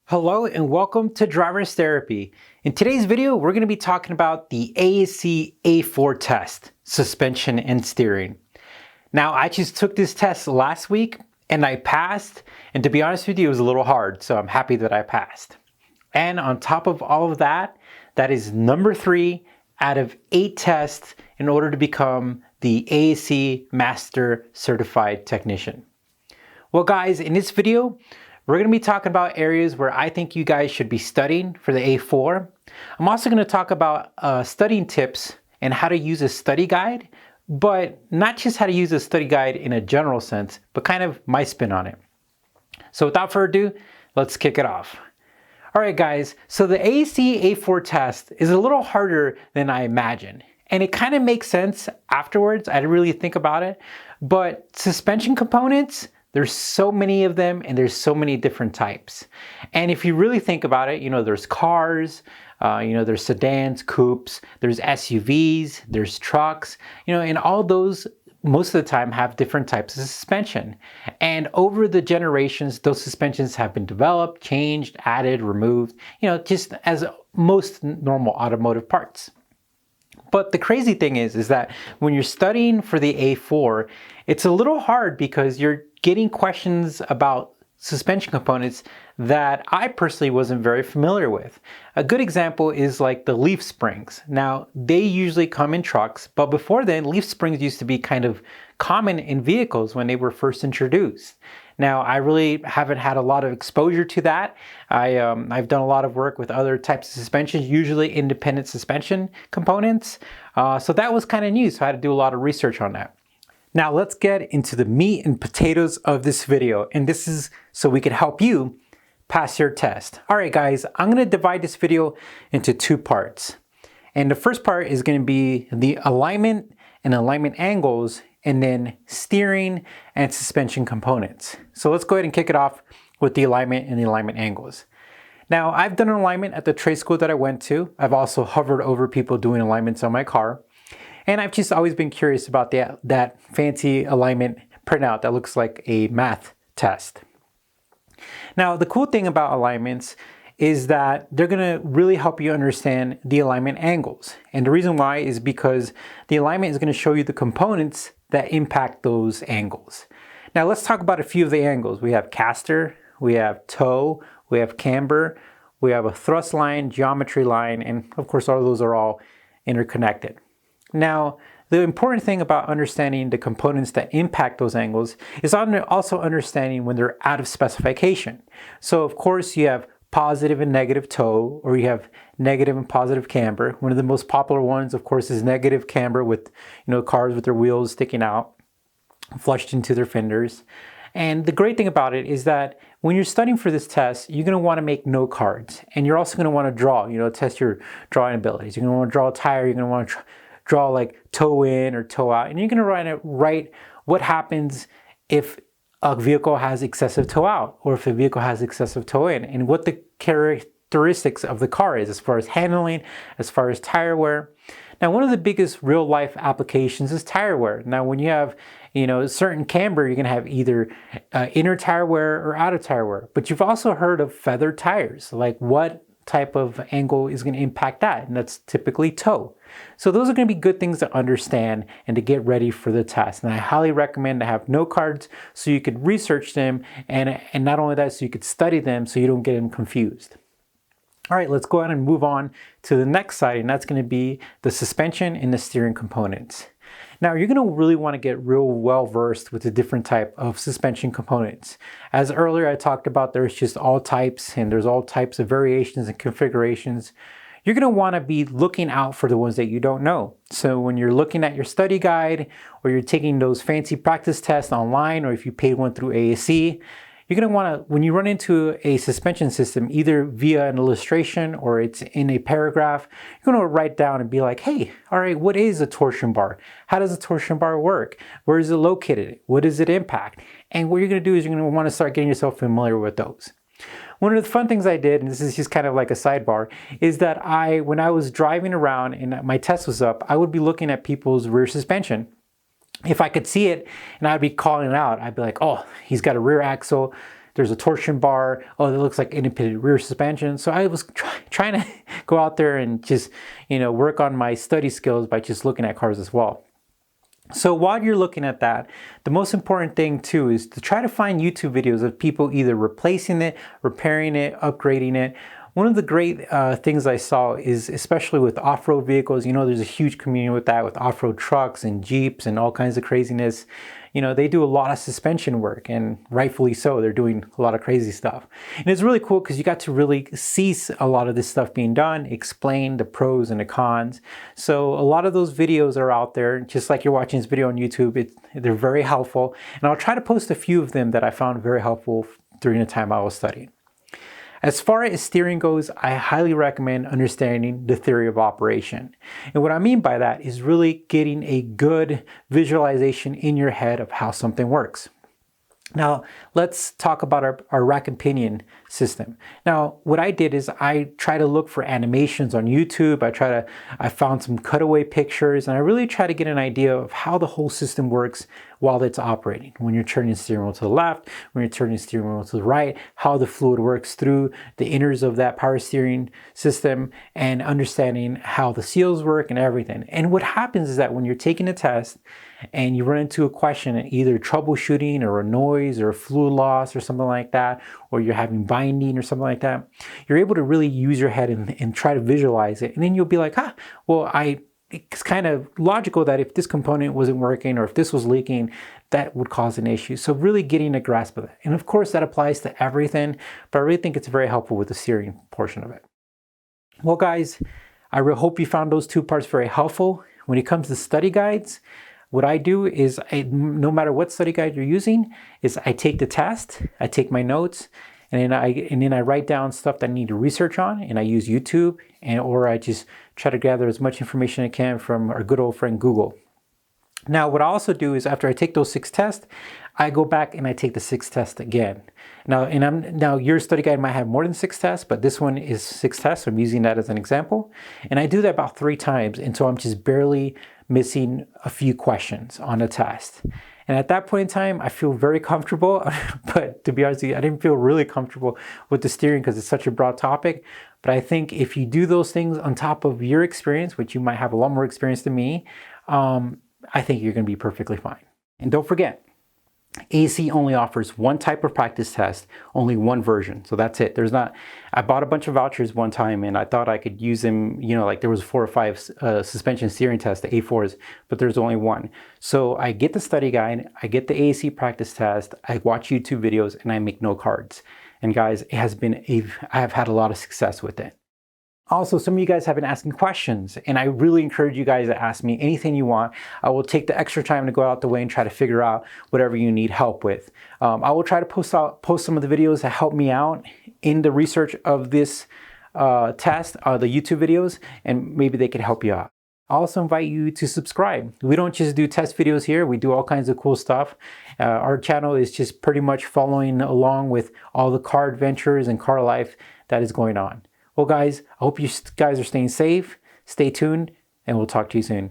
Hello and welcome to Driver's Therapy. In today's video, we're going to be talking about the ASE A4 test, suspension and steering. Now, I just took this test last week and I passed, and to be honest with you, it was a little hard, so I'm happy that I passed. And on top of all of that, that is number 3 out of 8 tests in order to become the ASE Master Certified Technician. Well guys, in this video, we're going to be talking about areas where I think you guys should be studying for the A4. I'm also going to talk about studying tips and how to use a study guide, but not just how to use a study guide in a general sense, but kind of my spin on it. So without further ado, let's kick it off. All right guys, so the ASE A4 test is a little harder than I imagined. And it kind of makes sense afterwards. I didn't really think about it, but suspension components, there's so many of them and there's so many different types. And if you really think about it, there's cars, there's sedans, coupes, there's SUVs, there's trucks, and all those most of the time have different types of suspension. And over the generations, those suspensions have been developed, changed, added, removed, just as most normal automotive parts. But the crazy thing is that when you're studying for the A4, it's a little hard because you're getting questions about suspension components that I personally wasn't very familiar with. A good example is like the leaf springs. Now, they usually come in trucks, but before then, leaf springs used to be kind of common in vehicles when they were first introduced. Now, I really haven't had a lot of exposure to that. I've done a lot of work with other types of suspensions, usually independent suspension components. So that was kind of new, so I had to do a lot of research on that. Now let's get into the meat and potatoes of this video, and this is so we can help you pass your test. All right guys, I'm going to divide this video into 2 parts. And the first part is going to be the alignment and alignment angles, and then steering and suspension components. So let's go ahead and kick it off with the alignment and the alignment angles. Now, I've done an alignment at the trade school that I went to. I've also hovered over people doing alignments on my car. And I've just always been curious about that fancy alignment printout that looks like a math test. Now, the cool thing about alignments is that they're going to really help you understand the alignment angles. And the reason why is because the alignment is going to show you the components that impact those angles. Now, let's talk about a few of the angles. We have caster, we have toe, we have camber, we have a thrust line, geometry line, and of course, all of those are all interconnected. Now, the important thing about understanding the components that impact those angles is also understanding when they're out of specification. So of course you have positive and negative toe, or you have negative and positive camber. One of the most popular ones, of course, is negative camber with, cars with their wheels sticking out, flushed into their fenders. And the great thing about it is that when you're studying for this test, you're going to want to make note cards, and you're also going to want to draw, test your drawing abilities. You're going to want to draw a tire, you're going to want to draw like toe in or toe out, and you're going to write what happens if a vehicle has excessive toe out or if a vehicle has excessive toe in, and what the characteristics of the car is as far as handling, as far as tire wear. Now, one of the biggest real life applications is tire wear. Now, when you have certain camber, you're going to have either inner tire wear or outer tire wear, but you've also heard of feathered tires. Like, what type of angle is going to impact that? And that's typically toe. So those are going to be good things to understand and to get ready for the test. And I highly recommend to have note cards so you could research them, and not only that, so you could study them so you don't get them confused. All right, let's go ahead and move on to the next side, and that's going to be the suspension and the steering components. Now, you're going to really want to get real well versed with the different type of suspension components. As earlier I talked about, there's just all types, and there's all types of variations and configurations. You're going to want to be looking out for the ones that you don't know. So when you're looking at your study guide, or you're taking those fancy practice tests online, or if you paid one through ASE, you're going to want to, when you run into a suspension system, either via an illustration or it's in a paragraph, you're going to write down and be like, hey, all right, what is a torsion bar? How does a torsion bar work? Where is it located? What does it impact? And what you're going to do is you're going to want to start getting yourself familiar with those. One of the fun things I did, and this is just kind of like a sidebar, is that when I was driving around and my test was up, I would be looking at people's rear suspension. If I could see it and I'd be calling it out, I'd be like, oh, he's got a rear axle there's a torsion bar. Oh, that looks like independent rear suspension. So I was trying to go out there and just, work on my study skills by just looking at cars as well. So while you're looking at that, the most important thing too is to try to find YouTube videos of people either replacing it, repairing it, upgrading it. One of the great things I saw is, especially with off-road vehicles, there's a huge community with that, with off-road trucks and Jeeps and all kinds of craziness. They do a lot of suspension work, and rightfully so. They're doing a lot of crazy stuff. And it's really cool because you got to really see a lot of this stuff being done, explain the pros and the cons. So a lot of those videos are out there, just like you're watching this video on YouTube. They're very helpful. And I'll try to post a few of them that I found very helpful during the time I was studying. As far as steering goes, I highly recommend understanding the theory of operation. And what I mean by that is really getting a good visualization in your head of how something works. Now, let's talk about our rack and pinion system. Now, what I did is I try to look for animations on YouTube. I found some cutaway pictures, and I really try to get an idea of how the whole system works while it's operating. When you're turning the steering wheel to the left, when you're turning the steering wheel to the right, how the fluid works through the inners of that power steering system, and understanding how the seals work and everything. And what happens is that when you're taking a test and you run into a question, either troubleshooting or a noise or a fluid loss or something like that, or you're having binding or something like that, you're able to really use your head and try to visualize it. And then you'll be like, it's kind of logical that if this component wasn't working or if this was leaking, that would cause an issue. So really getting a grasp of it. And of course that applies to everything, but I really think it's very helpful with the steering portion of it. Well guys, I really hope you found those two parts very helpful. When it comes to study guides, what I do is, no matter what study guide you're using, is I take the test, I take my notes, and then I write down stuff that I need to research on, and I use YouTube, or I just try to gather as much information as I can from our good old friend Google. Now, what I also do is after I take those 6 tests, I go back and I take the 6th test again. Now your study guide might have more than 6 tests, but this one is 6 tests, so I'm using that as an example. And I do that about 3 times until I'm just barely missing a few questions on a test. And at that point in time, I feel very comfortable, but to be honest with you, I didn't feel really comfortable with the steering because it's such a broad topic. But I think if you do those things on top of your experience, which you might have a lot more experience than me, I think you're going to be perfectly fine. And don't forget, ASE only offers one type of practice test, only one version. So that's it. I bought a bunch of vouchers one time and I thought I could use them, like there was 4 or 5 suspension steering tests, the A4s, but there's only one. So I get the study guide, I get the ASE practice test, I watch YouTube videos, and I make note cards. And guys, I have had a lot of success with it. Also, some of you guys have been asking questions, and I really encourage you guys to ask me anything you want. I will take the extra time to go out the way and try to figure out whatever you need help with. I will try to post some of the videos that help me out in the research of this test, the YouTube videos, and maybe they could help you out. I also invite you to subscribe. We don't just do test videos here, we do all kinds of cool stuff. Our channel is just pretty much following along with all the car adventures and car life that is going on. Well guys, I hope you guys are staying safe, stay tuned, and we'll talk to you soon.